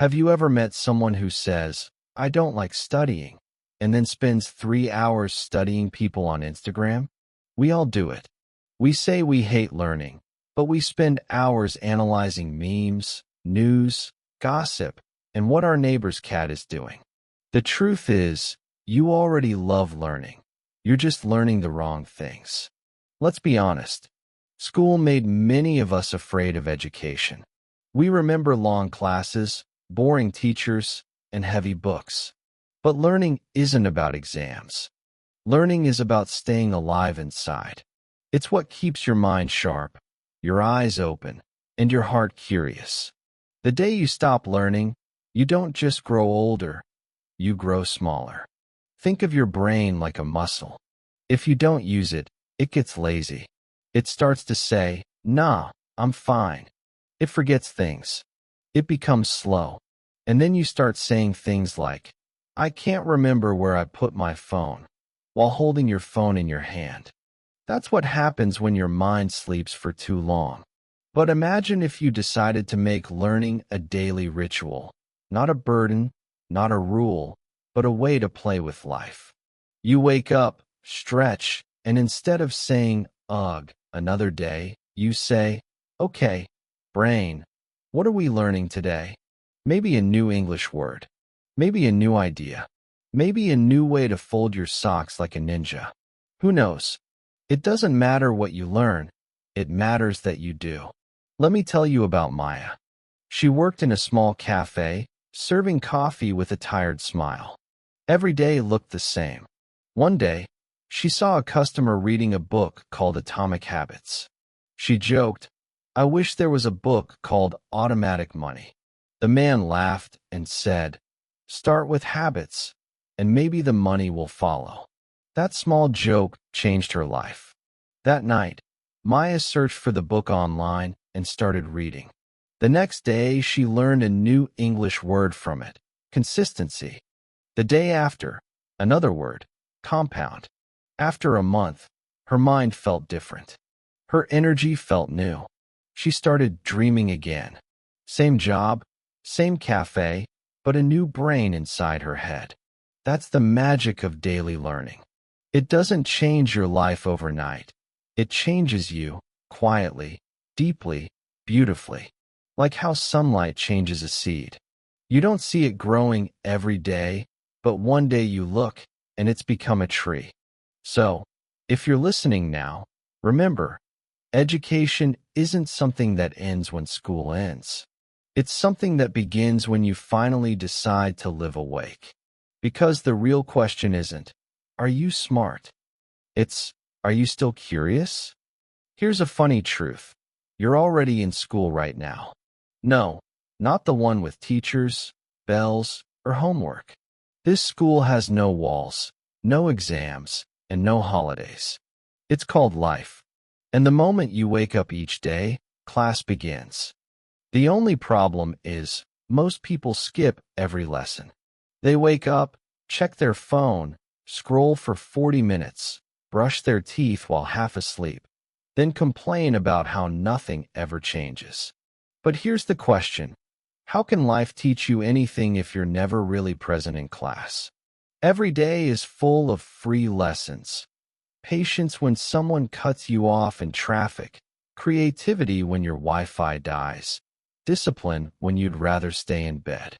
Have you ever met someone who says, I don't like studying, and then spends 3 hours studying people on Instagram? We all do it. We say we hate learning, but we spend hours analyzing memes, news, gossip, and what our neighbor's cat is doing. The truth is, you already love learning. You're just learning the wrong things. Let's be honest. School made many of us afraid of education. We remember long classes, boring teachers, and heavy books. But learning isn't about exams. Learning is about staying alive inside. It's what keeps your mind sharp, your eyes open, and your heart curious. The day you stop learning, you don't just grow older, you grow smaller. Think of your brain like a muscle. If you don't use it, it gets lazy. It starts to say, nah, I'm fine. It forgets things. It becomes slow. And then you start saying things like, I can't remember where I put my phone, while holding your phone in your hand. That's what happens when your mind sleeps for too long. But imagine if you decided to make learning a daily ritual, not a burden, not a rule, but a way to play with life. You wake up, stretch, and instead of saying, ugh, another day, you say, okay, brain, what are we learning today? Maybe a new English word. Maybe a new idea. Maybe a new way to fold your socks like a ninja. Who knows? It doesn't matter what you learn. It matters that you do. Let me tell you about Maya. She worked in a small cafe, serving coffee with a tired smile. Every day looked the same. One day, she saw a customer reading a book called Atomic Habits. She joked, I wish there was a book called Automatic Money. The man laughed and said, start with habits, and maybe the money will follow. That small joke changed her life. That night, Maya searched for the book online and started reading. The next day, she learned a new English word from it, consistency. The day after, another word, compound. After a month, her mind felt different. Her energy felt new. She started dreaming again. Same job, same cafe, but a new brain inside her head. That's the magic of daily learning. It doesn't change your life overnight. It changes you, quietly, deeply, beautifully. Like how sunlight changes a seed. You don't see it growing every day, but one day you look, and it's become a tree. So, if you're listening now, remember, education isn't something that ends when school ends. It's something that begins when you finally decide to live awake. Because the real question isn't, are you smart? It's, are you still curious? Here's a funny truth. You're already in school right now. No, not the one with teachers, bells, or homework. This school has no walls, no exams, and no holidays. It's called life. And the moment you wake up each day, class begins. The only problem is, most people skip every lesson. They wake up, check their phone, scroll for 40 minutes, brush their teeth while half asleep, then complain about how nothing ever changes. But here's the question. How can life teach you anything if you're never really present in class? Every day is full of free lessons. Patience when someone cuts you off in traffic, creativity when your Wi-Fi dies, discipline when you'd rather stay in bed.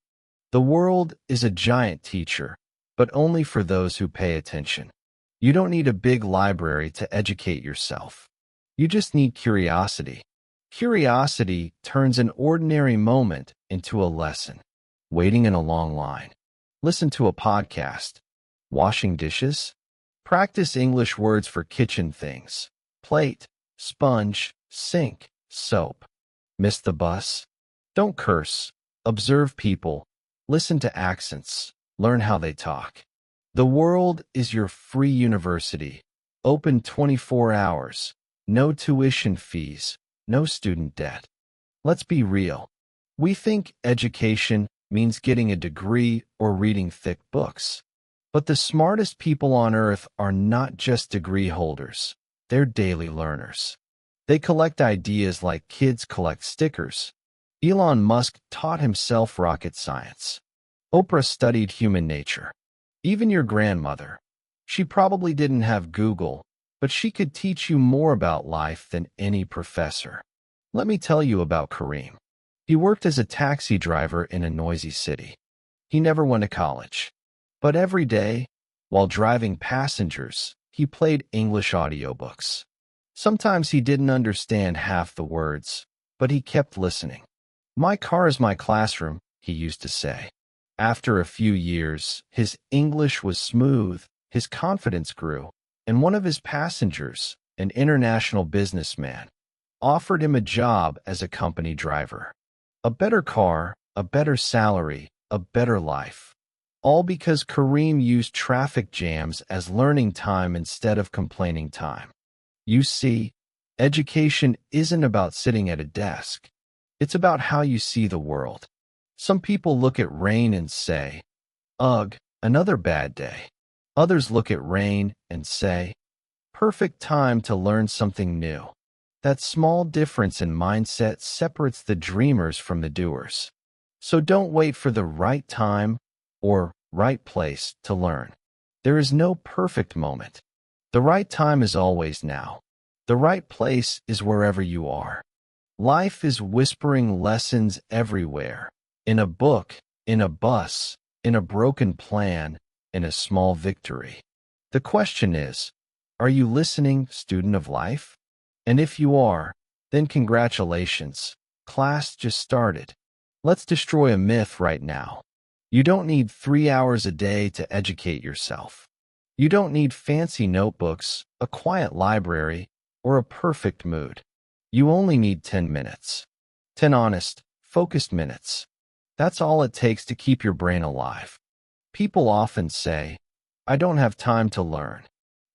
The world is a giant teacher, but only for those who pay attention. You don't need a big library to educate yourself. You just need curiosity. Curiosity turns an ordinary moment into a lesson. Waiting in a long line. Listen to a podcast. Washing dishes. Practice English words for kitchen things. Plate, sponge, sink, soap. Miss the bus? Don't curse. Observe people. Listen to accents. Learn how they talk. The world is your free university. Open 24 hours. No tuition fees. No student debt. Let's be real. We think education means getting a degree or reading thick books. But the smartest people on earth are not just degree holders. They're daily learners. They collect ideas like kids collect stickers. Elon Musk taught himself rocket science. Oprah studied human nature. Even your grandmother. She probably didn't have Google, but she could teach you more about life than any professor. Let me tell you about Kareem. He worked as a taxi driver in a noisy city. He never went to college. But every day, while driving passengers, he played English audiobooks. Sometimes he didn't understand half the words, but he kept listening. "My car is my classroom," he used to say. After a few years, his English was smooth, his confidence grew, and one of his passengers, an international businessman, offered him a job as a company driver. A better car, a better salary, a better life. All because Kareem used traffic jams as learning time instead of complaining time. You see, education isn't about sitting at a desk. It's about how you see the world. Some people look at rain and say, "Ugh, another bad day." Others look at rain and say, "Perfect time to learn something new." That small difference in mindset separates the dreamers from the doers. So don't wait for the right time or right place to learn. There is no perfect moment. The right time is always now. The right place is wherever you are. Life is whispering lessons everywhere. In a book, in a bus, in a broken plan, in a small victory. The question is, are you listening, student of life? And if you are, then congratulations. Class just started. Let's destroy a myth right now. You don't need 3 hours a day to educate yourself. You don't need fancy notebooks, a quiet library, or a perfect mood. You only need 10 minutes. 10 honest, focused minutes. That's all it takes to keep your brain alive. People often say, "I don't have time to learn."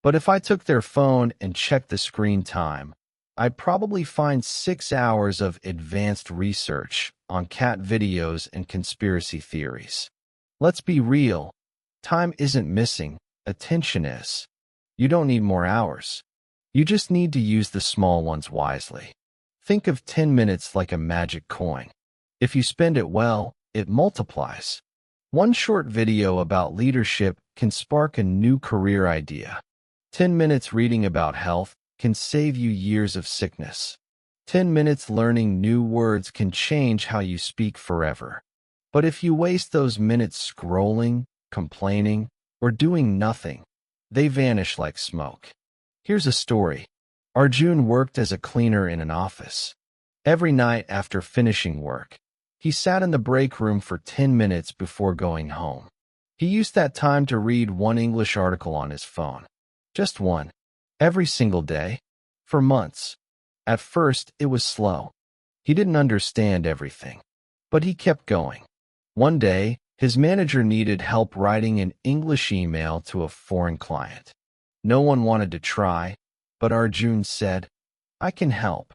But if I took their phone and checked the screen time, I'd probably find 6 hours of advanced research on cat videos and conspiracy theories. Let's be real. Time isn't missing, attention is. You don't need more hours. You just need to use the small ones wisely. Think of 10 minutes like a magic coin. If you spend it well, it multiplies. One short video about leadership can spark a new career idea. 10 minutes reading about health can save you years of sickness. 10 minutes learning new words can change how you speak forever. But if you waste those minutes scrolling, complaining, or doing nothing, they vanish like smoke. Here's a story. Arjun worked as a cleaner in an office. Every night after finishing work, he sat in the break room for 10 minutes before going home. He used that time to read one English article on his phone. Just one. Every single day. For months. At first, it was slow. He didn't understand everything. But he kept going. One day, his manager needed help writing an English email to a foreign client. No one wanted to try, but Arjun said, "I can help."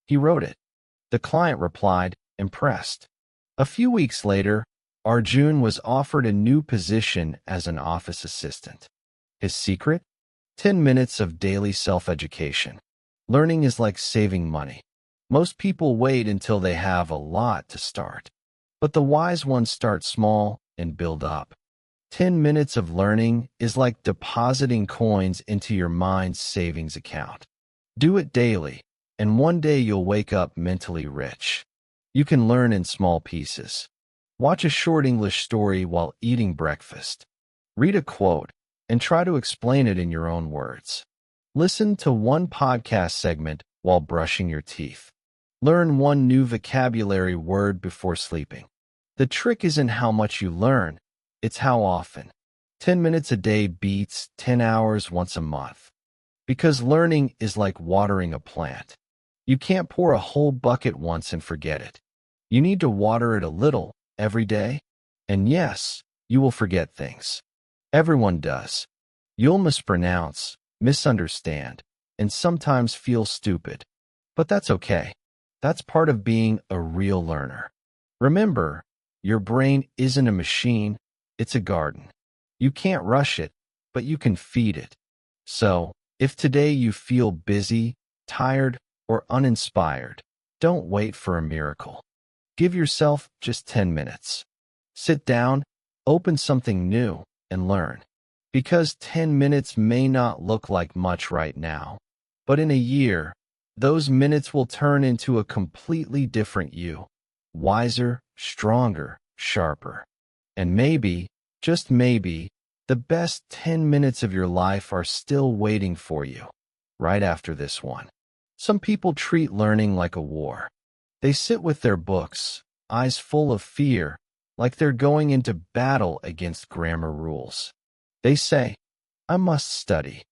He wrote it. The client replied, impressed. A few weeks later, Arjun was offered a new position as an office assistant. His secret? 10 minutes of daily self-education. Learning is like saving money. Most people wait until they have a lot to start. But the wise ones start small and build up. 10 minutes of learning is like depositing coins into your mind's savings account. Do it daily, and one day you'll wake up mentally rich. You can learn in small pieces. Watch a short English story while eating breakfast. Read a quote and try to explain it in your own words. Listen to one podcast segment while brushing your teeth. Learn one new vocabulary word before sleeping. The trick isn't how much you learn, it's how often. 10 minutes a day beats 10 hours once a month. Because learning is like watering a plant. You can't pour a whole bucket once and forget it. You need to water it a little every day. And yes, you will forget things. Everyone does. You'll mispronounce, misunderstand, and sometimes feel stupid. But that's okay. That's part of being a real learner. Remember, your brain isn't a machine, it's a garden. You can't rush it, but you can feed it. So, if today you feel busy, tired, or uninspired, don't wait for a miracle. Give yourself just 10 minutes. Sit down, open something new, and learn. Because 10 minutes may not look like much right now, but in a year, those minutes will turn into a completely different you. Wiser, stronger, sharper. And maybe, just maybe, the best 10 minutes of your life are still waiting for you, right after this one. Some people treat learning like a war. They sit with their books, eyes full of fear, like they're going into battle against grammar rules. They say, I must study.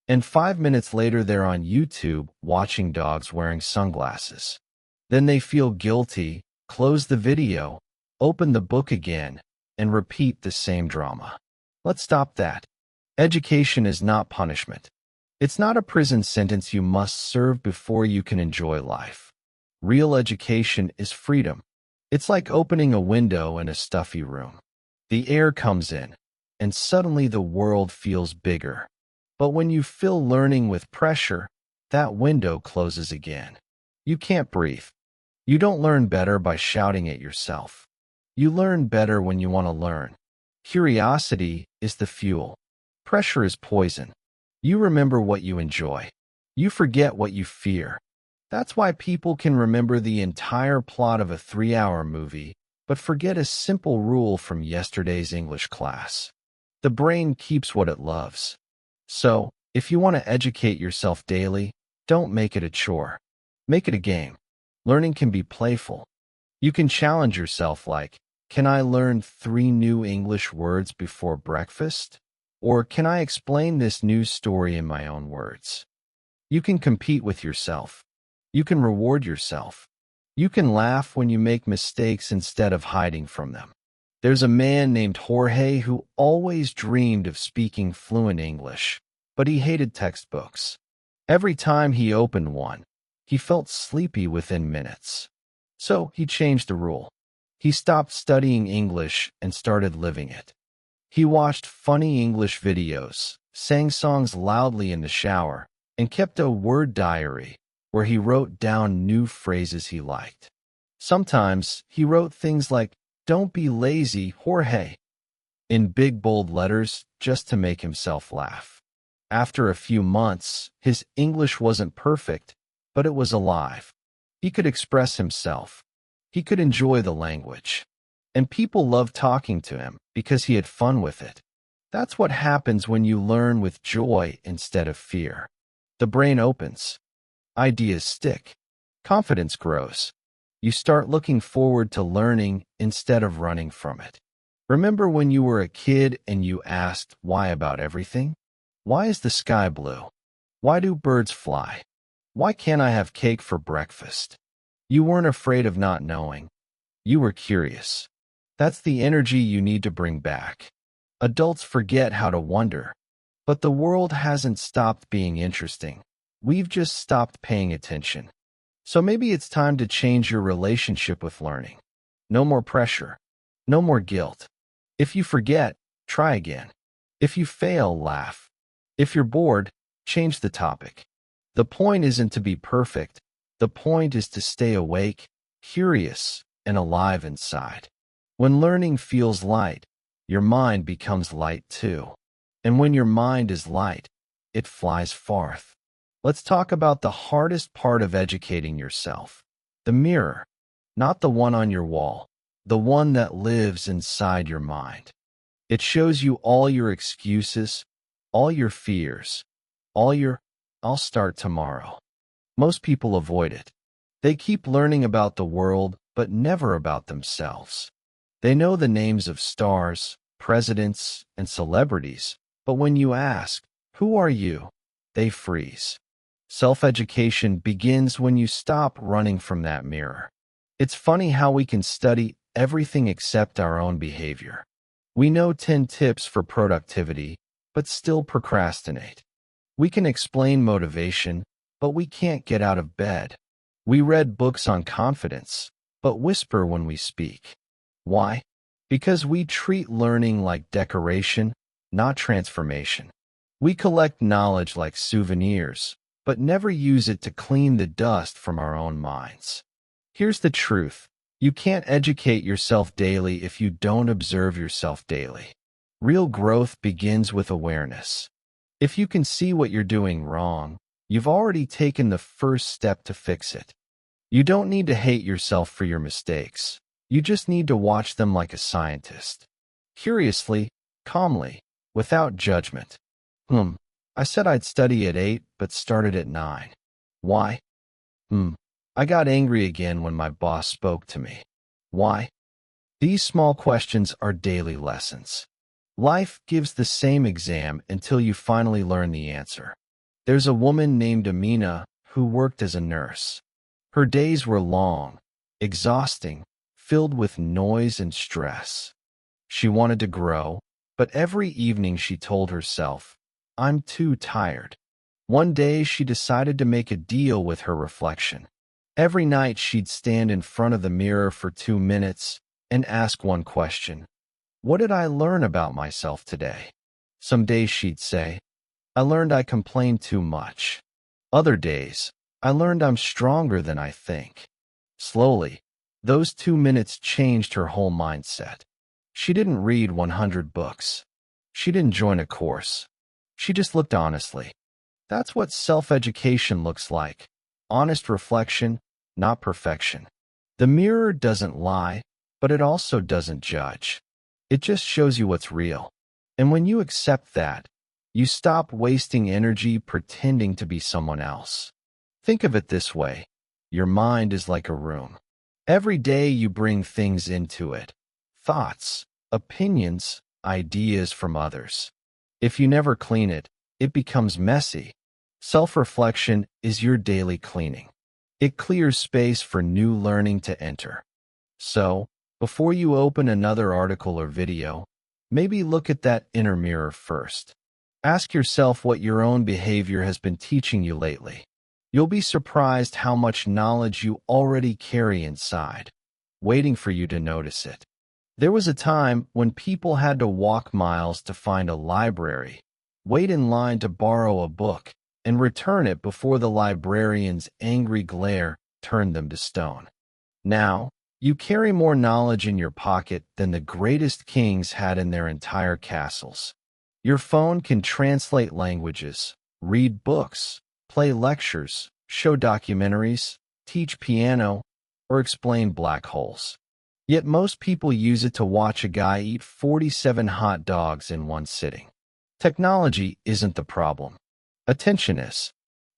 And 5 minutes later, they're on YouTube watching dogs wearing sunglasses. Then they feel guilty, close the video, open the book again, and repeat the same drama. Let's stop that. Education is not punishment. It's not a prison sentence you must serve before you can enjoy life. Real education is freedom. It's like opening a window in a stuffy room. The air comes in, and suddenly the world feels bigger. But when you fill learning with pressure, that window closes again. You can't breathe. You don't learn better by shouting at yourself. You learn better when you want to learn. Curiosity is the fuel. Pressure is poison. You remember what you enjoy. You forget what you fear. That's why people can remember the entire plot of a 3-hour movie, but forget a simple rule from yesterday's English class. The brain keeps what it loves. So, if you want to educate yourself daily, don't make it a chore. Make it a game. Learning can be playful. You can challenge yourself like, can I learn 3 new English words before breakfast? Or can I explain this news story in my own words? You can compete with yourself. You can reward yourself. You can laugh when you make mistakes instead of hiding from them. There's a man named Jorge who always dreamed of speaking fluent English, but he hated textbooks. Every time he opened one, he felt sleepy within minutes. So he changed the rule. He stopped studying English and started living it. He watched funny English videos, sang songs loudly in the shower, and kept a word diary where he wrote down new phrases he liked. Sometimes he wrote things like, "Don't be lazy, Jorge," in big bold letters just to make himself laugh. After a few months, his English wasn't perfect, but it was alive. He could express himself. He could enjoy the language. And people loved talking to him because he had fun with it. That's what happens when you learn with joy instead of fear. The brain opens. Ideas stick. Confidence grows. You start looking forward to learning instead of running from it. Remember when you were a kid and you asked why about everything? Why is the sky blue? Why do birds fly? Why can't I have cake for breakfast? You weren't afraid of not knowing. You were curious. That's the energy you need to bring back. Adults forget how to wonder. But the world hasn't stopped being interesting. We've just stopped paying attention. So maybe it's time to change your relationship with learning. No more pressure. No more guilt. If you forget, try again. If you fail, laugh. If you're bored, change the topic. The point isn't to be perfect. The point is to stay awake, curious, and alive inside. When learning feels light, your mind becomes light too. And when your mind is light, it flies forth. Let's talk about the hardest part of educating yourself. The mirror. Not the one on your wall. The one that lives inside your mind. It shows you all your excuses, all your fears, all your, "I'll start tomorrow." Most people avoid it. They keep learning about the world, but never about themselves. They know the names of stars, presidents, and celebrities, but when you ask, "Who are you?" they freeze. Self-education begins when you stop running from that mirror. It's funny how we can study everything except our own behavior. We know 10 tips for productivity, but still procrastinate. We can explain motivation, but we can't get out of bed. We read books on confidence, but whisper when we speak. Why? Because we treat learning like decoration, not transformation. We collect knowledge like souvenirs, but never use it to clean the dust from our own minds. Here's the truth. You can't educate yourself daily if you don't observe yourself daily. Real growth begins with awareness. If you can see what you're doing wrong, you've already taken the first step to fix it. You don't need to hate yourself for your mistakes. You just need to watch them like a scientist. Curiously, calmly, without judgment. I said I'd study at 8, but started at 9. Why? I got angry again when my boss spoke to me. Why? These small questions are daily lessons. Life gives the same exam until you finally learn the answer. There's a woman named Amina who worked as a nurse. Her days were long, exhausting, filled with noise and stress. She wanted to grow, but every evening she told herself, "I'm too tired." One day she decided to make a deal with her reflection. Every night she'd stand in front of the mirror for 2 minutes and ask one question. What did I learn about myself today? Some days she'd say, I learned I complain too much. Other days, I learned I'm stronger than I think. Slowly, those 2 minutes changed her whole mindset. She didn't read 100 books. She didn't join a course. She just looked honestly. That's what self-education looks like. Honest reflection, not perfection. The mirror doesn't lie, but it also doesn't judge. It just shows you what's real. And when you accept that, you stop wasting energy pretending to be someone else. Think of it this way. Your mind is like a room. Every day you bring things into it. Thoughts, opinions, ideas from others. If you never clean it, it becomes messy. Self-reflection is your daily cleaning. It clears space for new learning to enter. So, before you open another article or video, maybe look at that inner mirror first. Ask yourself what your own behavior has been teaching you lately. You'll be surprised how much knowledge you already carry inside, waiting for you to notice it. There was a time when people had to walk miles to find a library, wait in line to borrow a book, and return it before the librarian's angry glare turned them to stone. Now, you carry more knowledge in your pocket than the greatest kings had in their entire castles. Your phone can translate languages, read books, play lectures, show documentaries, teach piano, or explain black holes. Yet most people use it to watch a guy eat 47 hot dogs in one sitting. Technology isn't the problem. Attention is.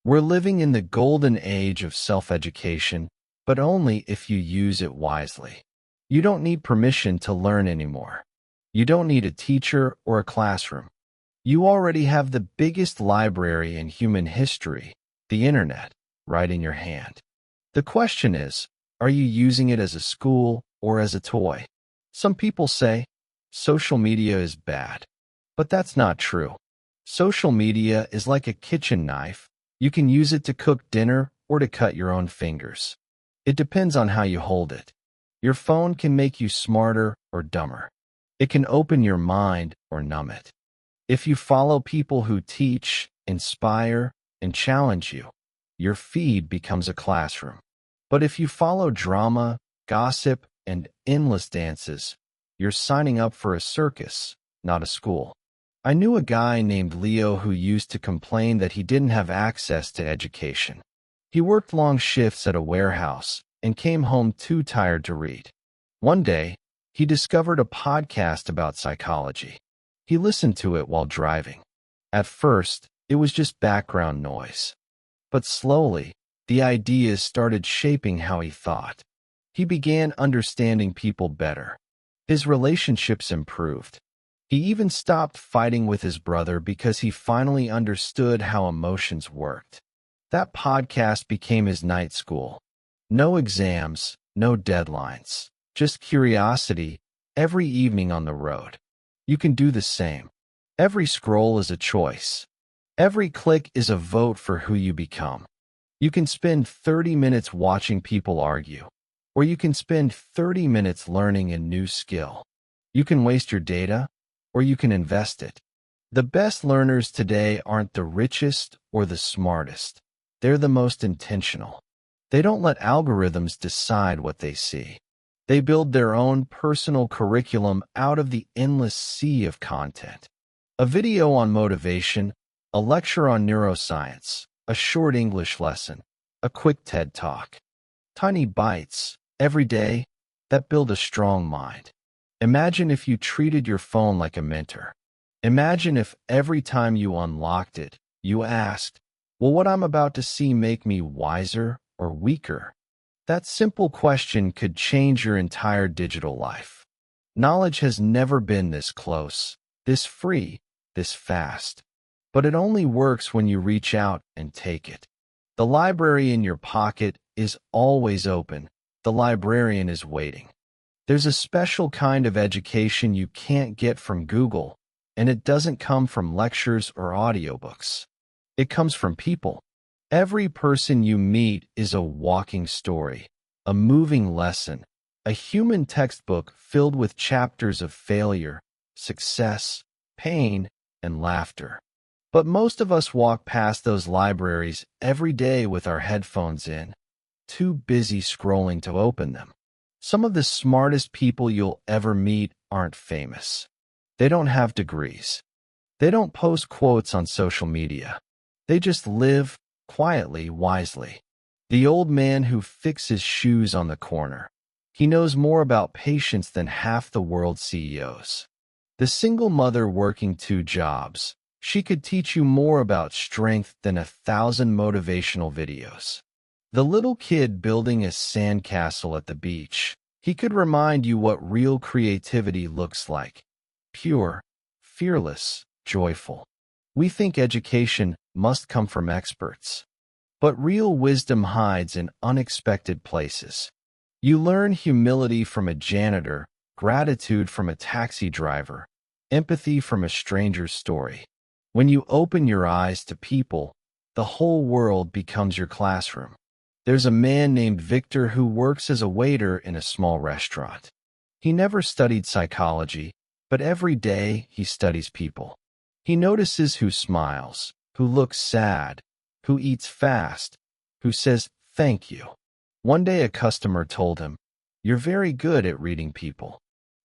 We're living in the golden age of self-education, but only if you use it wisely. You don't need permission to learn anymore. You don't need a teacher or a classroom. You already have the biggest library in human history, the internet, right in your hand. The question is, are you using it as a school or as a toy? Some people say, social media is bad. But that's not true. Social media is like a kitchen knife. You can use it to cook dinner or to cut your own fingers. It depends on how you hold it. Your phone can make you smarter or dumber. It can open your mind or numb it. If you follow people who teach, inspire, and challenge you, your feed becomes a classroom. But if you follow drama, gossip, and endless dances, you're signing up for a circus, not a school. I knew a guy named Leo who used to complain that he didn't have access to education. He worked long shifts at a warehouse and came home too tired to read. One day, he discovered a podcast about psychology. He listened to it while driving. At first, it was just background noise. But slowly, the ideas started shaping how he thought. He began understanding people better. His relationships improved. He even stopped fighting with his brother because he finally understood how emotions worked. That podcast became his night school. No exams, no deadlines, just curiosity every evening on the road. You can do the same. Every scroll is a choice. Every click is a vote for who you become. You can spend 30 minutes watching people argue, or you can spend 30 minutes learning a new skill. You can waste your data, or you can invest it. The best learners today aren't the richest or the smartest. They're the most intentional. They don't let algorithms decide what they see. They build their own personal curriculum out of the endless sea of content. A video on motivation, a lecture on neuroscience, a short English lesson, a quick TED Talk. Tiny bites, every day, that build a strong mind. Imagine if you treated your phone like a mentor. Imagine if every time you unlocked it, you asked, will what I'm about to see make me wiser or weaker? That simple question could change your entire digital life. Knowledge has never been this close, this free, this fast. But it only works when you reach out and take it. The library in your pocket is always open. The librarian is waiting. There's a special kind of education you can't get from Google, and it doesn't come from lectures or audiobooks. It comes from people. Every person you meet is a walking story, a moving lesson, a human textbook filled with chapters of failure, success, pain, and laughter. But most of us walk past those libraries every day with our headphones in, too busy scrolling to open them. Some of the smartest people you'll ever meet aren't famous. They don't have degrees. They don't post quotes on social media. They just live quietly, wisely. The old man who fixes shoes on the corner. He knows more about patience than half the world's CEOs. The single mother working 2 jobs. She could teach you more about strength than 1,000 motivational videos. The little kid building a sandcastle at the beach. He could remind you what real creativity looks like. Pure, fearless, joyful. We think education must come from experts. But real wisdom hides in unexpected places. You learn humility from a janitor, gratitude from a taxi driver, empathy from a stranger's story. When you open your eyes to people, the whole world becomes your classroom. There's a man named Victor who works as a waiter in a small restaurant. He never studied psychology, but every day he studies people. He notices who smiles, who looks sad, who eats fast, who says thank you. One day a customer told him, "You're very good at reading people."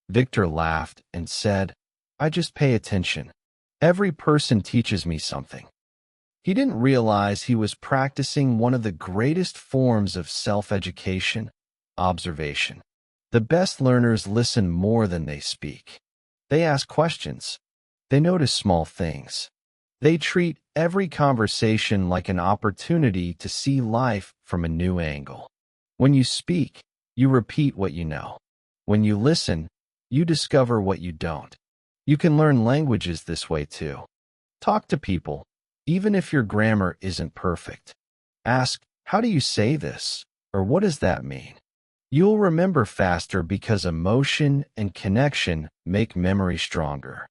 Victor laughed and said, "I just pay attention. Every person teaches me something." He didn't realize he was practicing one of the greatest forms of self-education, observation. The best learners listen more than they speak. They ask questions. They notice small things. They treat every conversation like an opportunity to see life from a new angle. When you speak, you repeat what you know. When you listen, you discover what you don't. You can learn languages this way too. Talk to people, even if your grammar isn't perfect. Ask, "How do you say this?" or "What does that mean?" You'll remember faster because emotion and connection make memory stronger.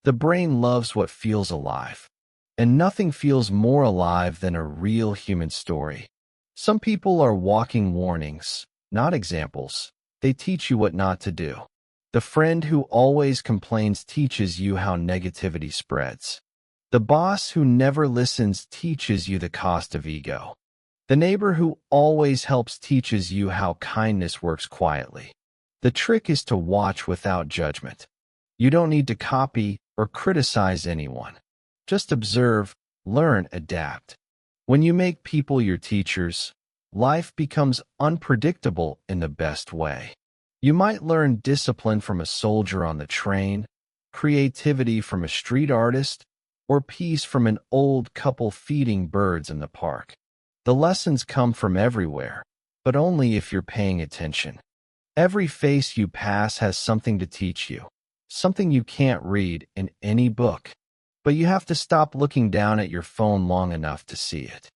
The brain loves what feels alive, and nothing feels more alive than a real human story. Some people are walking warnings, not examples. They teach you what not to do. The friend who always complains teaches you how negativity spreads. The boss who never listens teaches you the cost of ego. The neighbor who always helps teaches you how kindness works quietly. The trick is to watch without judgment. You don't need to copy or criticize anyone. Just observe, learn, adapt. When you make people your teachers, life becomes unpredictable in the best way. You might learn discipline from a soldier on the train, creativity from a street artist, or peace from an old couple feeding birds in the park. The lessons come from everywhere, but only if you're paying attention. Every face you pass has something to teach you, something you can't read in any book. But you have to stop looking down at your phone long enough to see it.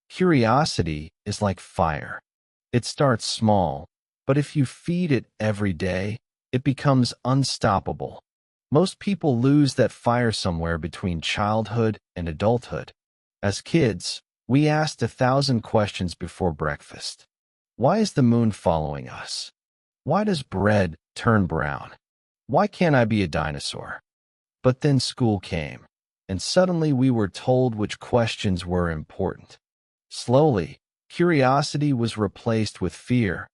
Curiosity is like fire. It starts small, but if you feed it every day, it becomes unstoppable. Most people lose that fire somewhere between childhood and adulthood. As kids, we asked 1,000 questions before breakfast. Why is the moon following us? Why does bread turn brown? Why can't I be a dinosaur? But then school came, and suddenly we were told which questions were important. Slowly, curiosity was replaced with fear.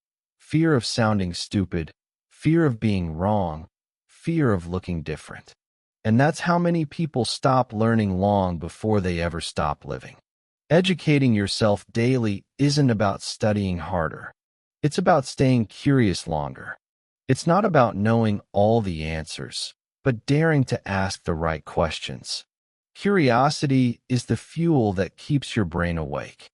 fear of sounding stupid, fear of being wrong, fear of looking different. And that's how many people stop learning long before they ever stop living. Educating yourself daily isn't about studying harder. It's about staying curious longer. It's not about knowing all the answers, but daring to ask the right questions. Curiosity is the fuel that keeps your brain awake.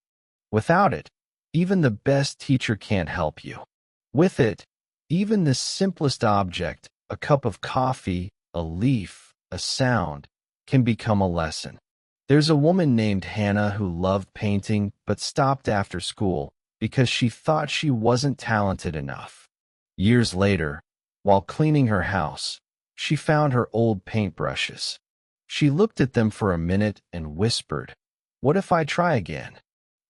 Without it, even the best teacher can't help you. With it, even the simplest object, a cup of coffee, a leaf, a sound, can become a lesson. There's a woman named Hannah who loved painting but stopped after school because she thought she wasn't talented enough. Years later, while cleaning her house, she found her old paintbrushes. She looked at them for a minute and whispered, "What if I try again?"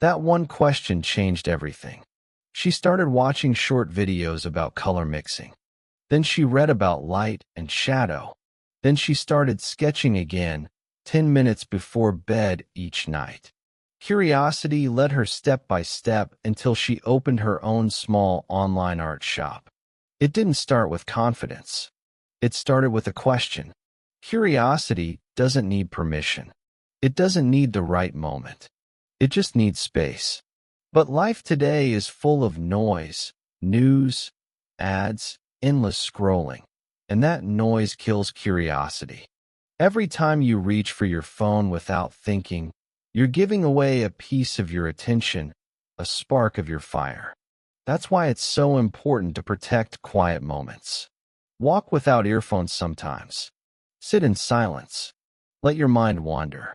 That one question changed everything. She started watching short videos about color mixing. Then she read about light and shadow. Then she started sketching again, 10 minutes before bed each night. Curiosity led her step by step until she opened her own small online art shop. It didn't start with confidence. It started with a question. Curiosity doesn't need permission. It doesn't need the right moment. It just needs space. But life today is full of noise, news, ads, endless scrolling, and that noise kills curiosity. Every time you reach for your phone without thinking, you're giving away a piece of your attention, a spark of your fire. That's why it's so important to protect quiet moments. Walk without earphones sometimes. Sit in silence. Let your mind wander.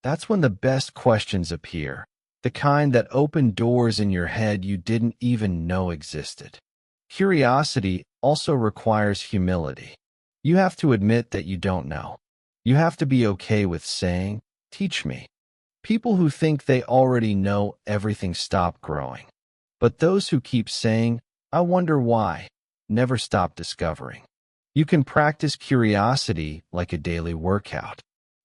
That's when the best questions appear, the kind that open doors in your head you didn't even know existed. Curiosity also requires humility. You have to admit that you don't know. You have to be okay with saying, "Teach me." People who think they already know everything stop growing. But those who keep saying, "I wonder why," never stop discovering. You can practice curiosity like a daily workout.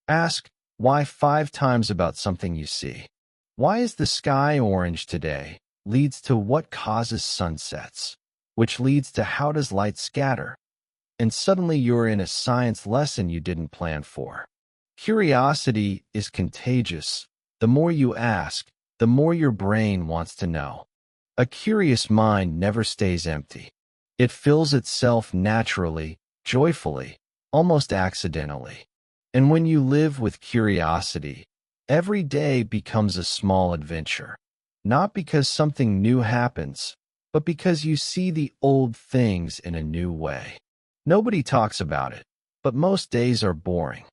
Ask why 5 times about something you see. Why is the sky orange today? Leads to what causes sunsets, which leads to how does light scatter? And suddenly you're in a science lesson you didn't plan for. Curiosity is contagious. The more you ask, the more your brain wants to know. A curious mind never stays empty. It fills itself naturally, joyfully, almost accidentally. And when you live with curiosity, every day becomes a small adventure. Not because something new happens, but because you see the old things in a new way. Nobody talks about it, but most days are boring.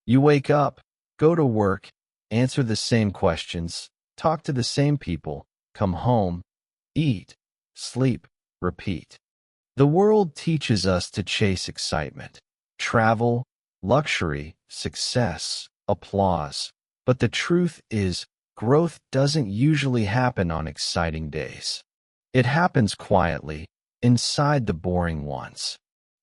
You wake up, go to work, answer the same questions, talk to the same people, come home, eat, sleep, repeat. The world teaches us to chase excitement, travel, luxury, success, applause. But the truth is, growth doesn't usually happen on exciting days. It happens quietly, inside the boring ones.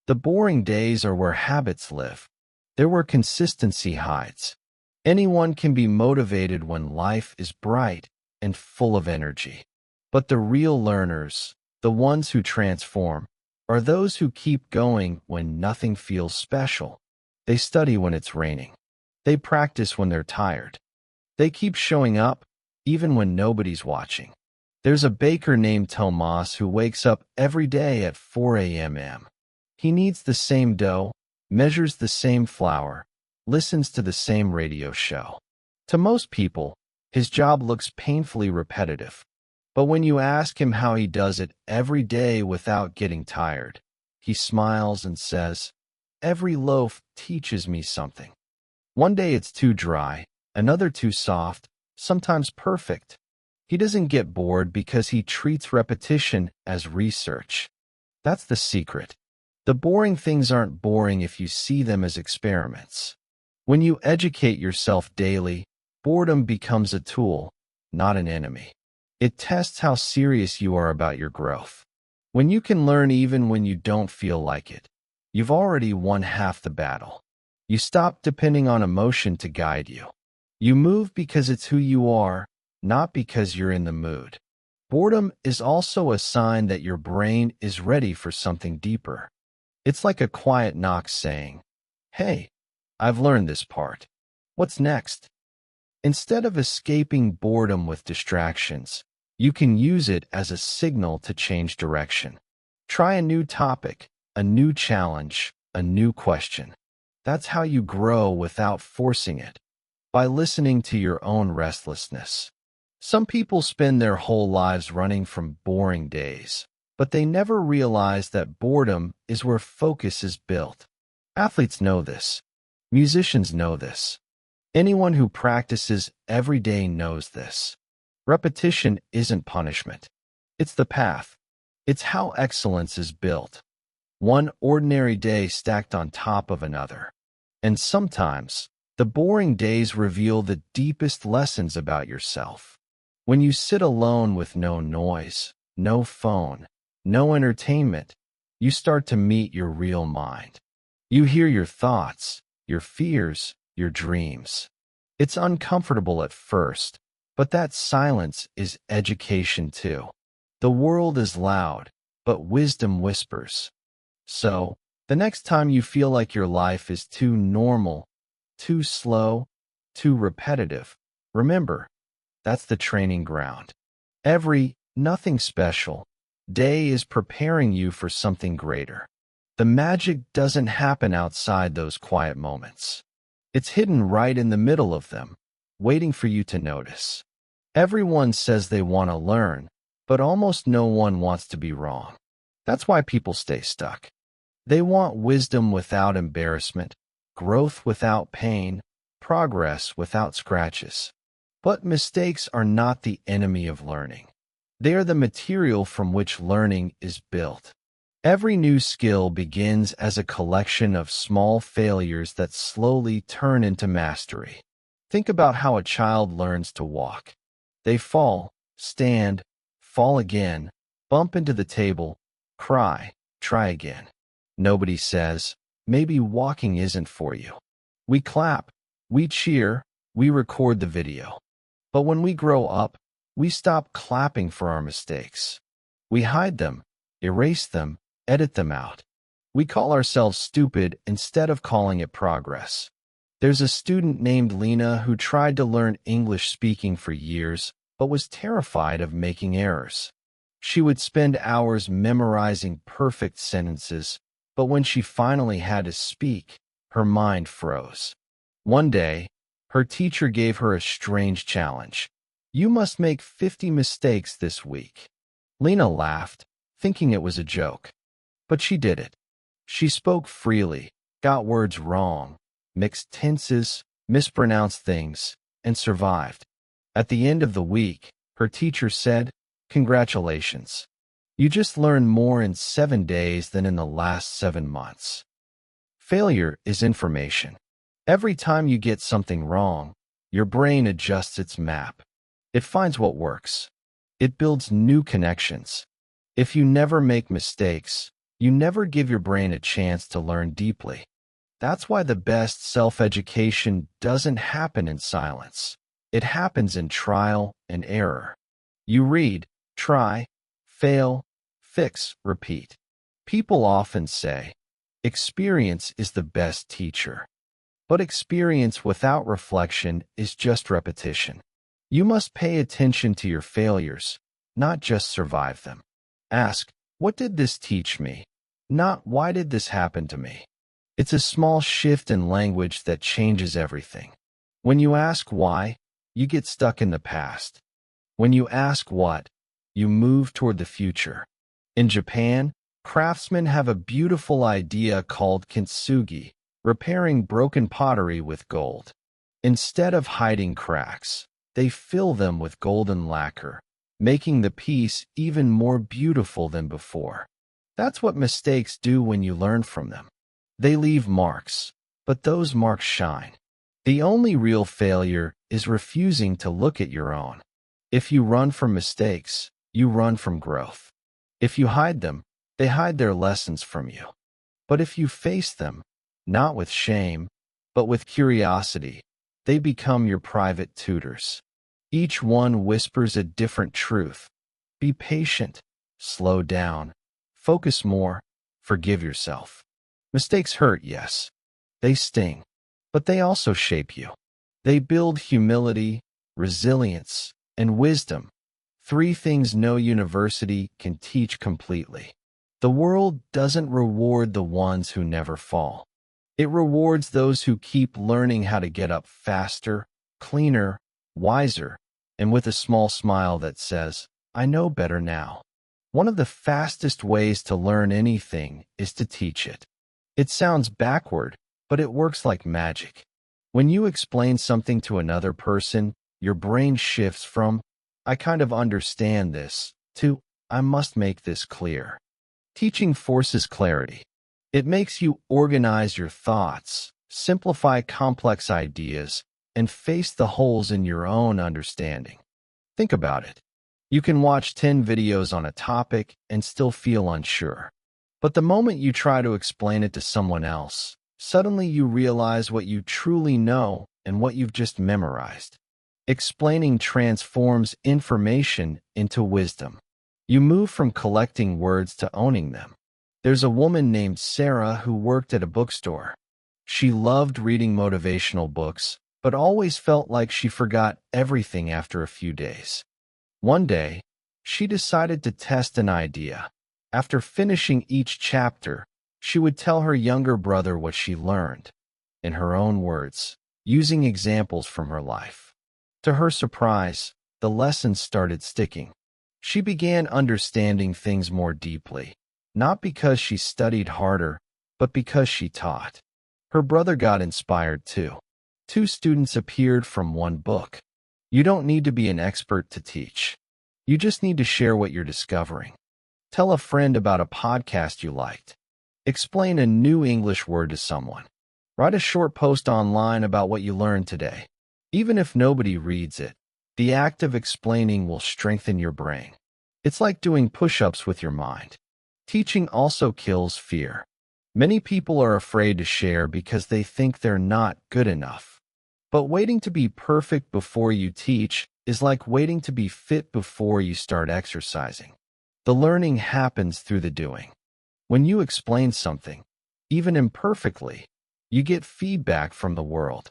The boring days are where habits live. They're where consistency hides. Anyone can be motivated when life is bright and full of energy. But the real learners, the ones who transform, are those who keep going when nothing feels special. They study when it's raining. They practice when they're tired. They keep showing up, even when nobody's watching. There's a baker named Tomas who wakes up every day at 4 a.m. He kneads the same dough, measures the same flour, listens to the same radio show. To most people, his job looks painfully repetitive. But when you ask him how he does it every day without getting tired, he smiles and says, "Every loaf teaches me something." One day it's too dry, another too soft, sometimes perfect. He doesn't get bored because he treats repetition as research. That's the secret. The boring things aren't boring if you see them as experiments. When you educate yourself daily, boredom becomes a tool, not an enemy. It tests how serious you are about your growth. When you can learn even when you don't feel like it, you've already won half the battle. You stop depending on emotion to guide you. You move because it's who you are, not because you're in the mood. Boredom is also a sign that your brain is ready for something deeper. It's like a quiet knock saying, "Hey, I've learned this part. What's next?" Instead of escaping boredom with distractions, you can use it as a signal to change direction. Try a new topic, a new challenge, a new question. That's how you grow without forcing it, by listening to your own restlessness. Some people spend their whole lives running from boring days, but they never realize that boredom is where focus is built. Athletes know this. Musicians know this. Anyone who practices every day knows this. Repetition isn't punishment. It's the path. It's how excellence is built. One ordinary day stacked on top of another. And sometimes, the boring days reveal the deepest lessons about yourself. When you sit alone with no noise, no phone, no entertainment, you start to meet your real mind. You hear your thoughts, your fears, your dreams. It's uncomfortable at first, but that silence is education too. The world is loud, but wisdom whispers. So, the next time you feel like your life is too normal, too slow, too repetitive, remember, that's the training ground. Every nothing special day is preparing you for something greater. The magic doesn't happen outside those quiet moments. It's hidden right in the middle of them, waiting for you to notice. Everyone says they want to learn, but almost no one wants to be wrong. That's why people stay stuck. They want wisdom without embarrassment, growth without pain, progress without scratches. But mistakes are not the enemy of learning. They are the material from which learning is built. Every new skill begins as a collection of small failures that slowly turn into mastery. Think about how a child learns to walk. They fall, stand, fall again, bump into the table, cry, try again. Nobody says, "Maybe walking isn't for you." We clap, we cheer, we record the video. But when we grow up, we stop clapping for our mistakes. We hide them, erase them, edit them out. We call ourselves stupid instead of calling it progress. There's a student named Lena who tried to learn English speaking for years, but was terrified of making errors. She would spend hours memorizing perfect sentences, but when she finally had to speak, her mind froze. One day, her teacher gave her a strange challenge. "You must make 50 mistakes this week." Lena laughed, thinking it was a joke. But she did it. She spoke freely, got words wrong, mixed tenses, mispronounced things, and survived. At the end of the week, her teacher said, "Congratulations. You just learned more in 7 days than in the last 7 months." Failure is information. Every time you get something wrong, your brain adjusts its map. It finds what works. It builds new connections. If you never make mistakes, you never give your brain a chance to learn deeply. That's why the best self-education doesn't happen in silence. It happens in trial and error. You read, try, fail, fix, repeat. People often say, experience is the best teacher. But experience without reflection is just repetition. You must pay attention to your failures, not just survive them. Ask, what did this teach me? Not, why did this happen to me? It's a small shift in language that changes everything. When you ask why, you get stuck in the past. When you ask what, you move toward the future. In Japan, craftsmen have a beautiful idea called kintsugi, repairing broken pottery with gold. Instead of hiding cracks, they fill them with golden lacquer, making the piece even more beautiful than before. That's what mistakes do when you learn from them. They leave marks, but those marks shine. The only real failure is refusing to look at your own. If you run from mistakes, you run from growth. If you hide them, they hide their lessons from you. But if you face them, not with shame, but with curiosity, they become your private tutors. Each one whispers a different truth, Be patient. Slow down. Focus more. Forgive yourself. Mistakes hurt, yes. They sting. But they also shape you. They build humility, resilience, and wisdom. Three things no university can teach completely. The world doesn't reward the ones who never fall. It rewards those who keep learning how to get up faster, cleaner, wiser, and with a small smile that says, I know better now. One of the fastest ways to learn anything is to teach it. It sounds backward, but it works like magic. When you explain something to another person, your brain shifts from, I kind of understand this, to, I must make this clear. Teaching forces clarity. It makes you organize your thoughts, simplify complex ideas, and face the holes in your own understanding. Think about it. You can watch 10 videos on a topic and still feel unsure. But the moment you try to explain it to someone else, suddenly you realize what you truly know and what you've just memorized. Explaining transforms information into wisdom. You move from collecting words to owning them. There's a woman named Sarah who worked at a bookstore. She loved reading motivational books, but always felt like she forgot everything after a few days. One day, she decided to test an idea. After finishing each chapter, she would tell her younger brother what she learned, in her own words, using examples from her life. To her surprise, the lessons started sticking. She began understanding things more deeply, not because she studied harder, but because she taught. Her brother got inspired too. 2 students appeared from one book. You don't need to be an expert to teach. You just need to share what you're discovering. Tell a friend about a podcast you liked. Explain a new English word to someone. Write a short post online about what you learned today. Even if nobody reads it, the act of explaining will strengthen your brain. It's like doing push-ups with your mind. Teaching also kills fear. Many people are afraid to share because they think they're not good enough. But waiting to be perfect before you teach is like waiting to be fit before you start exercising. The learning happens through the doing. When you explain something, even imperfectly, you get feedback from the world.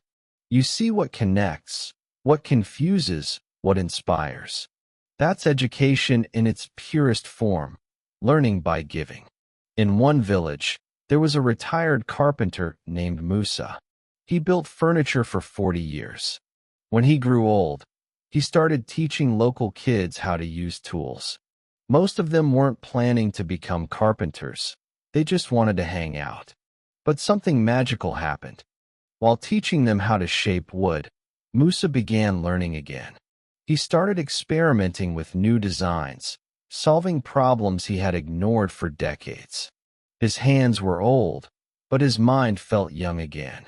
You see what connects, what confuses, what inspires. That's education in its purest form, learning by giving. In one village, there was a retired carpenter named Musa. He built furniture for 40 years. When he grew old, he started teaching local kids how to use tools. Most of them weren't planning to become carpenters. They just wanted to hang out. But something magical happened. While teaching them how to shape wood, Musa began learning again. He started experimenting with new designs, solving problems he had ignored for decades. His hands were old, but his mind felt young again.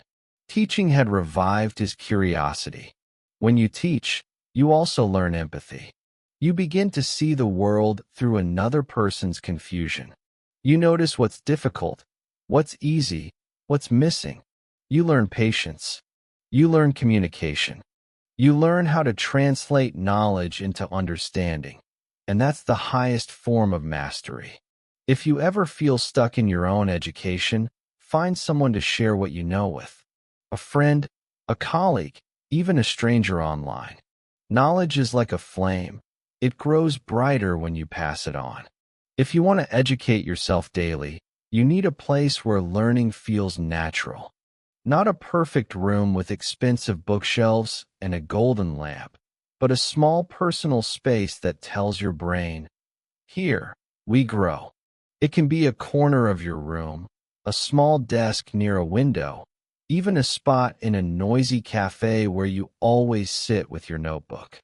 Teaching had revived his curiosity. When you teach, you also learn empathy. You begin to see the world through another person's confusion. You notice what's difficult, what's easy, what's missing. You learn patience. You learn communication. You learn how to translate knowledge into understanding. And that's the highest form of mastery. If you ever feel stuck in your own education, find someone to share what you know with. A friend, a colleague, even a stranger online. Knowledge is like a flame. It grows brighter when you pass it on. If you want to educate yourself daily, you need a place where learning feels natural. Not a perfect room with expensive bookshelves and a golden lamp, but a small personal space that tells your brain, here, we grow. It can be a corner of your room, a small desk near a window, even a spot in a noisy cafe where you always sit with your notebook.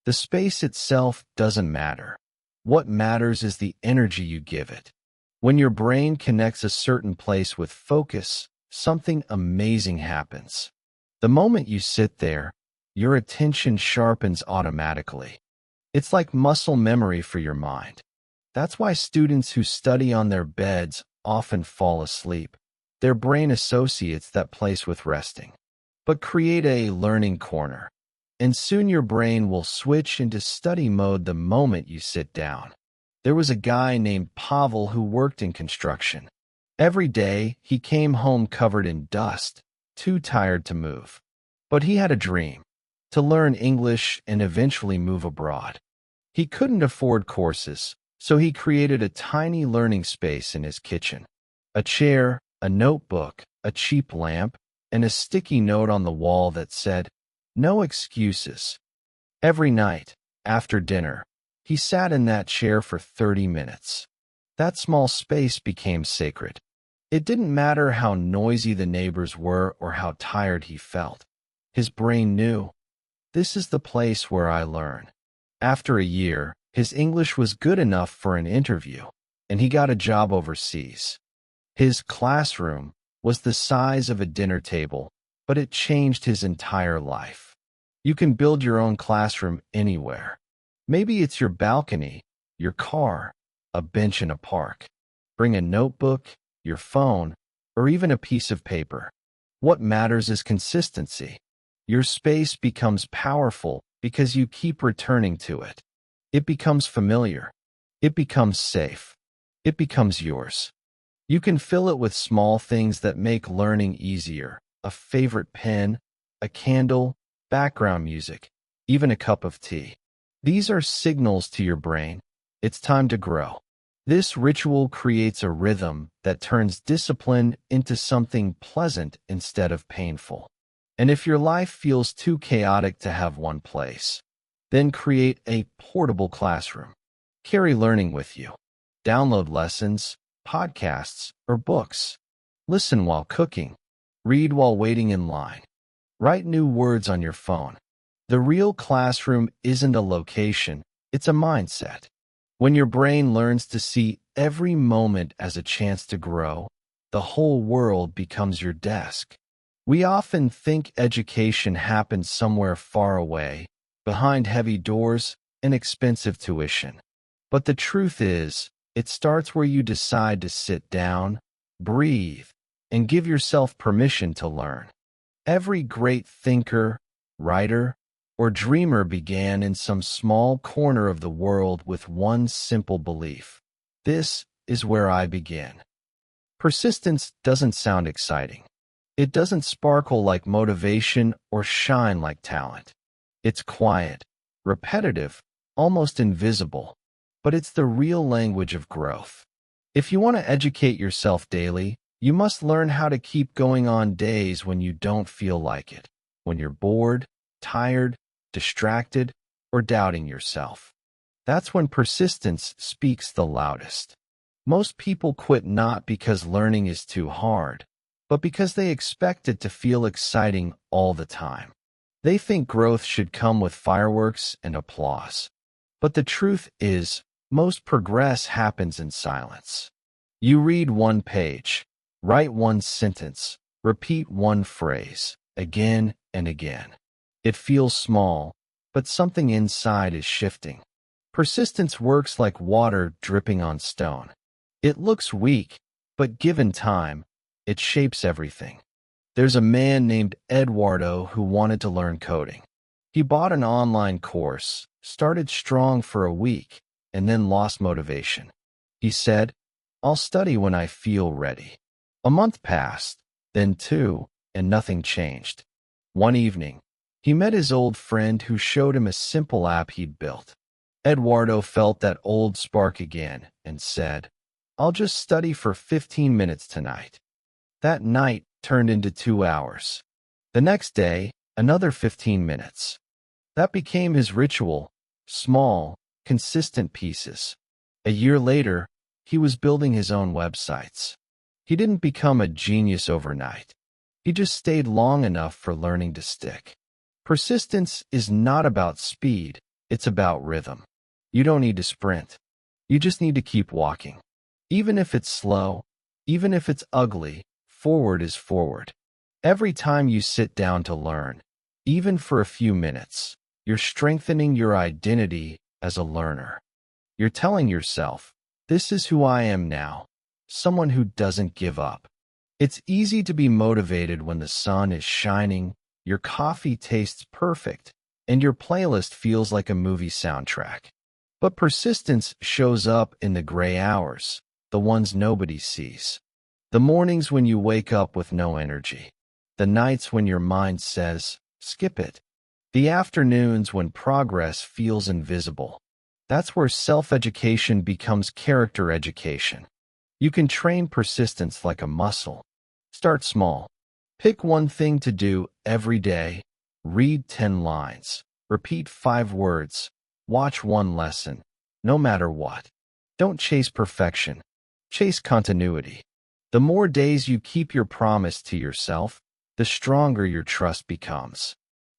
The space itself doesn't matter. What matters is the energy you give it. When your brain connects a certain place with focus, something amazing happens. The moment you sit there, your attention sharpens automatically. It's like muscle memory for your mind. That's why students who study on their beds often fall asleep. Their brain associates that place with resting. But create a learning corner. and soon your brain will switch into study mode the moment you sit down. There was a guy named Pavel who worked in construction. Every day, he came home covered in dust, too tired to move. But he had a dream: to learn English and eventually move abroad. He couldn't afford courses, so he created a tiny learning space in his kitchen. A chair, a notebook, a cheap lamp, and a sticky note on the wall that said, "No excuses." Every night, after dinner, he sat in that chair for 30 minutes. That small space became sacred. It didn't matter how noisy the neighbors were or how tired he felt. His brain knew, this is the place where I learn. After a year, his English was good enough for an interview, and he got a job overseas. His classroom was the size of a dinner table, but it changed his entire life. You can build your own classroom anywhere. Maybe it's your balcony, your car, a bench in a park. Bring a notebook, your phone, or even a piece of paper. What matters is consistency. Your space becomes powerful because you keep returning to it. It becomes familiar. It becomes safe. It becomes yours. You can fill it with small things that make learning easier: a favorite pen, a candle, background music, even a cup of tea. These are signals to your brain. It's time to grow. This ritual creates a rhythm that turns discipline into something pleasant instead of painful. And if your life feels too chaotic to have one place, then create a portable classroom. Carry learning with you. Download lessons, podcasts, or books. Listen while cooking. Read while waiting in line. Write new words on your phone. The real classroom isn't a location, it's a mindset. When your brain learns to see every moment as a chance to grow, the whole world becomes your desk. We often think education happens somewhere far away, behind heavy doors and expensive tuition. But the truth is, it starts where you decide to sit down, breathe, and give yourself permission to learn. Every great thinker, writer, or dreamer began in some small corner of the world with one simple belief: this is where I begin. Persistence doesn't sound exciting. It doesn't sparkle like motivation or shine like talent. It's quiet, repetitive, almost invisible, but it's the real language of growth. If you want to educate yourself daily, you must learn how to keep going on days when you don't feel like it, when you're bored, tired, distracted, or doubting yourself. That's when persistence speaks the loudest. Most people quit not because learning is too hard, but because they expect it to feel exciting all the time. They think growth should come with fireworks and applause. But the truth is, most progress happens in silence. You read one page, write one sentence, repeat one phrase, again and again. It feels small, but something inside is shifting. Persistence works like water dripping on stone. It looks weak, but given time, it shapes everything. There's a man named Eduardo who wanted to learn coding. He bought an online course, started strong for a week, and then lost motivation. He said, "I'll study when I feel ready." A month passed, then two, and nothing changed. One evening, he met his old friend who showed him a simple app he'd built. Eduardo felt that old spark again and said, "I'll just study for 15 minutes tonight." That night turned into 2 hours. The next day, another 15 minutes. That became his ritual: small, consistent pieces. A year later, he was building his own websites. He didn't become a genius overnight. He just stayed long enough for learning to stick. Persistence is not about speed, it's about rhythm. You don't need to sprint. You just need to keep walking. Even if it's slow, even if it's ugly, forward is forward. Every time you sit down to learn, even for a few minutes, you're strengthening your identity as a learner. You're telling yourself, this is who I am now, someone who doesn't give up. It's easy to be motivated when the sun is shining, your coffee tastes perfect, and your playlist feels like a movie soundtrack. But persistence shows up in the gray hours, the ones nobody sees. The mornings when you wake up with no energy. The nights when your mind says, skip it. The afternoons when progress feels invisible. That's where self-education becomes character education. You can train persistence like a muscle. Start small. Pick one thing to do every day. Read 10 lines. Repeat 5 words. Watch one lesson. No matter what. Don't chase perfection. Chase continuity. The more days you keep your promise to yourself, the stronger your trust becomes.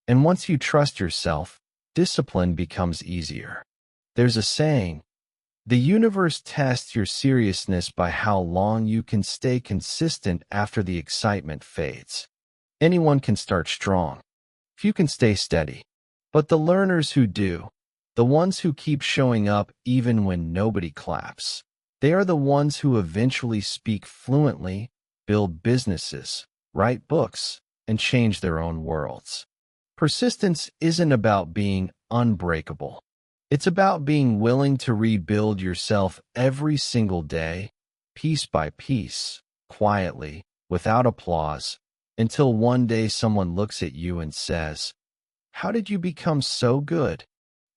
And once you trust yourself, discipline becomes easier. There's a saying, the universe tests your seriousness by how long you can stay consistent after the excitement fades. Anyone can start strong. Few can stay steady. But the learners who do, the ones who keep showing up even when nobody claps, they are the ones who eventually speak fluently, build businesses, write books, and change their own worlds. Persistence isn't about being unbreakable. It's about being willing to rebuild yourself every single day, piece by piece, quietly, without applause, until one day someone looks at you and says, "How did you become so good?"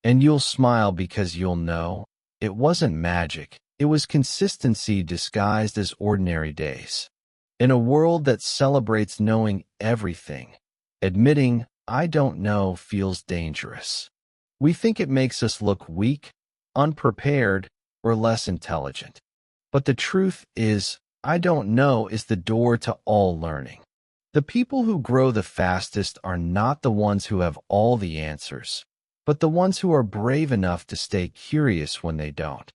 And you'll smile because you'll know it wasn't magic. It was consistency disguised as ordinary days. In a world that celebrates knowing everything, admitting, "I don't know," feels dangerous. We think it makes us look weak, unprepared, or less intelligent. But the truth is, "I don't know" is the door to all learning. The people who grow the fastest are not the ones who have all the answers, but the ones who are brave enough to stay curious when they don't.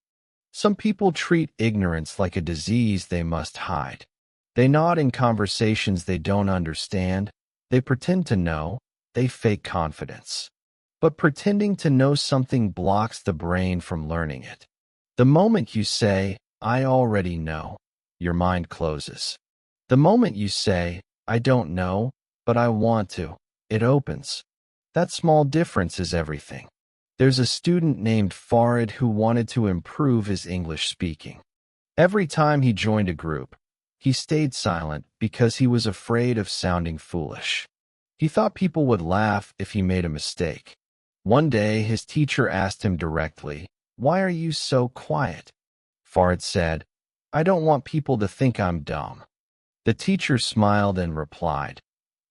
Some people treat ignorance like a disease they must hide. They nod in conversations they don't understand. They pretend to know. They fake confidence. But pretending to know something blocks the brain from learning it. The moment you say, "I already know," your mind closes. The moment you say, "I don't know, but I want to," it opens. That small difference is everything. There's a student named Farid who wanted to improve his English speaking. Every time he joined a group, he stayed silent because he was afraid of sounding foolish. He thought people would laugh if he made a mistake. One day, his teacher asked him directly, "Why are you so quiet?" Farid said, "I don't want people to think I'm dumb." The teacher smiled and replied,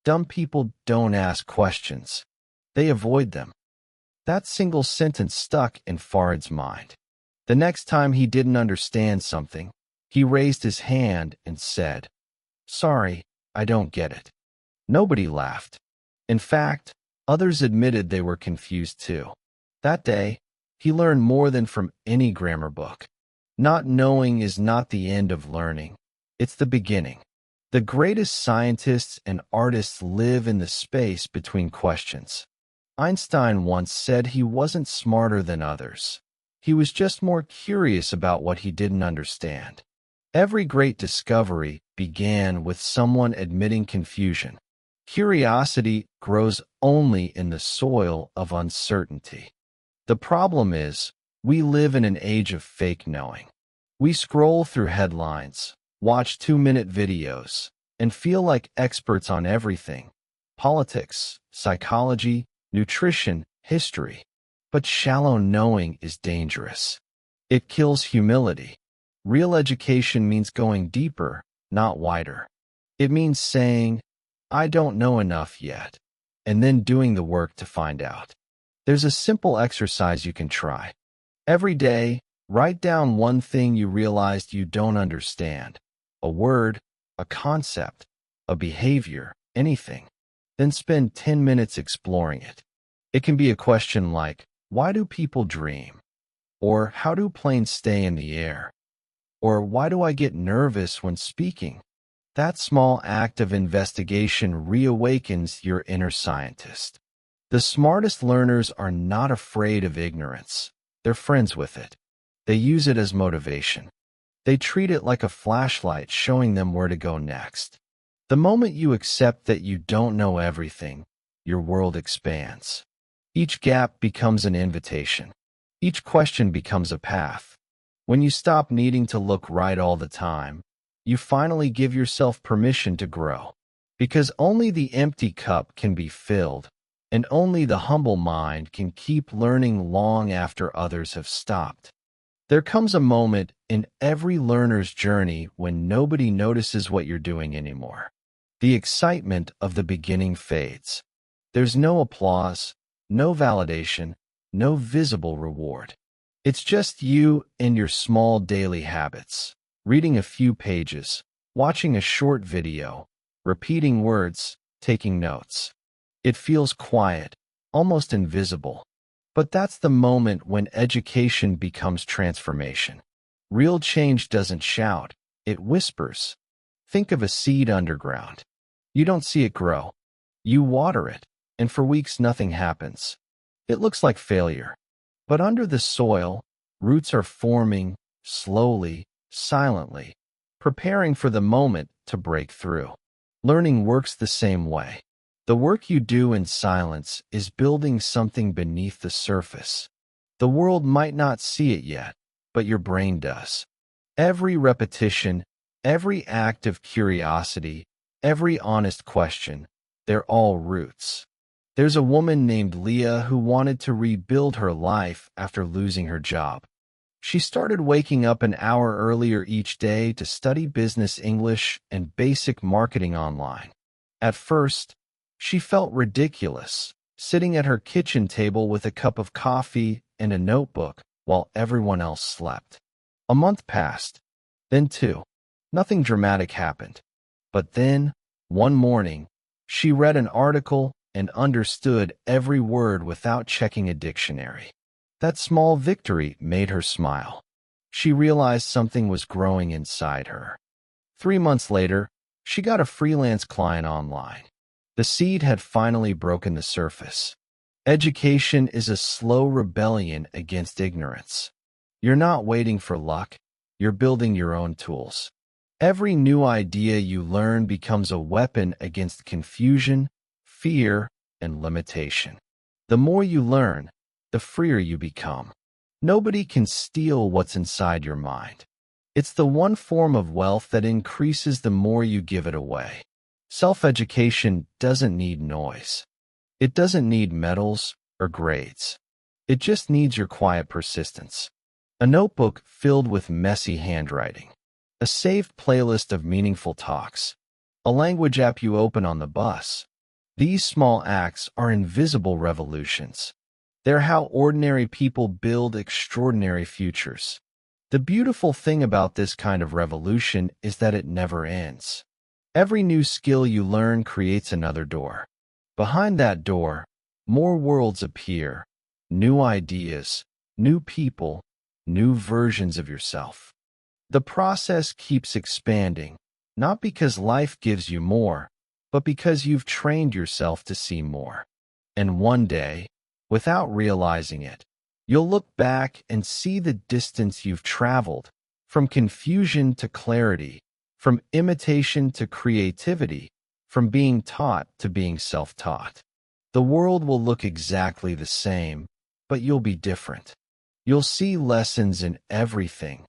"Dumb people don't ask questions. They avoid them." That single sentence stuck in Farid's mind. The next time he didn't understand something, he raised his hand and said, "Sorry, I don't get it." Nobody laughed. In fact, others admitted they were confused too. That day, he learned more than from any grammar book. Not knowing is not the end of learning. It's the beginning. The greatest scientists and artists live in the space between questions. Einstein once said he wasn't smarter than others. He was just more curious about what he didn't understand. Every great discovery began with someone admitting confusion. Curiosity grows only in the soil of uncertainty. The problem is, we live in an age of fake knowing. We scroll through headlines, watch 2-minute videos, and feel like experts on everything: politics, psychology, nutrition, history. But shallow knowing is dangerous. It kills humility. Real education means going deeper, not wider. It means saying, "I don't know enough yet," and then doing the work to find out. There's a simple exercise you can try. Every day, write down one thing you realized you don't understand. A word, a concept, a behavior, anything. Then spend 10 minutes exploring it. It can be a question like, "Why do people dream?" Or "How do planes stay in the air?" Or "Why do I get nervous when speaking?" That small act of investigation reawakens your inner scientist. The smartest learners are not afraid of ignorance. They're friends with it. They use it as motivation. They treat it like a flashlight showing them where to go next. The moment you accept that you don't know everything, your world expands. Each gap becomes an invitation. Each question becomes a path. When you stop needing to look right all the time, you finally give yourself permission to grow. Because only the empty cup can be filled, and only the humble mind can keep learning long after others have stopped. There comes a moment in every learner's journey when nobody notices what you're doing anymore. The excitement of the beginning fades. There's no applause, no validation, no visible reward. It's just you and your small daily habits, reading a few pages, watching a short video, repeating words, taking notes. It feels quiet, almost invisible. But that's the moment when education becomes transformation. Real change doesn't shout, it whispers. Think of a seed underground. You don't see it grow. You water it, and for weeks nothing happens. It looks like failure. But under the soil, roots are forming, slowly, silently, preparing for the moment to break through. Learning works the same way. The work you do in silence is building something beneath the surface. The world might not see it yet, but your brain does. Every repetition, every act of curiosity, every honest question, they're all roots. There's a woman named Leah who wanted to rebuild her life after losing her job. She started waking up an hour earlier each day to study business English and basic marketing online. At first, she felt ridiculous, sitting at her kitchen table with a cup of coffee and a notebook while everyone else slept. A month passed, then two. Nothing dramatic happened. But then, one morning, she read an article and understood every word without checking a dictionary. That small victory made her smile. She realized something was growing inside her. 3 months later, she got a freelance client online. The seed had finally broken the surface. Education is a slow rebellion against ignorance. You're not waiting for luck, you're building your own tools. Every new idea you learn becomes a weapon against confusion, fear, and limitation. The more you learn, the freer you become. Nobody can steal what's inside your mind. It's the one form of wealth that increases the more you give it away. Self-education doesn't need noise. It doesn't need medals or grades. It just needs your quiet persistence. A notebook filled with messy handwriting. A saved playlist of meaningful talks. A language app you open on the bus. These small acts are invisible revolutions. They're how ordinary people build extraordinary futures. The beautiful thing about this kind of revolution is that it never ends. Every new skill you learn creates another door. Behind that door, more worlds appear, new ideas, new people, new versions of yourself. The process keeps expanding, not because life gives you more, but because you've trained yourself to see more. And one day, without realizing it, you'll look back and see the distance you've traveled, from confusion to clarity, from imitation to creativity, from being taught to being self-taught. The world will look exactly the same, but you'll be different. You'll see lessons in everything,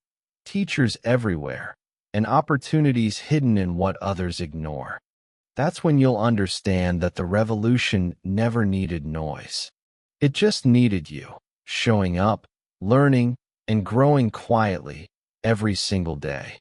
teachers everywhere, and opportunities hidden in what others ignore. That's when you'll understand that the revolution never needed noise. It just needed you, showing up, learning, and growing quietly every single day.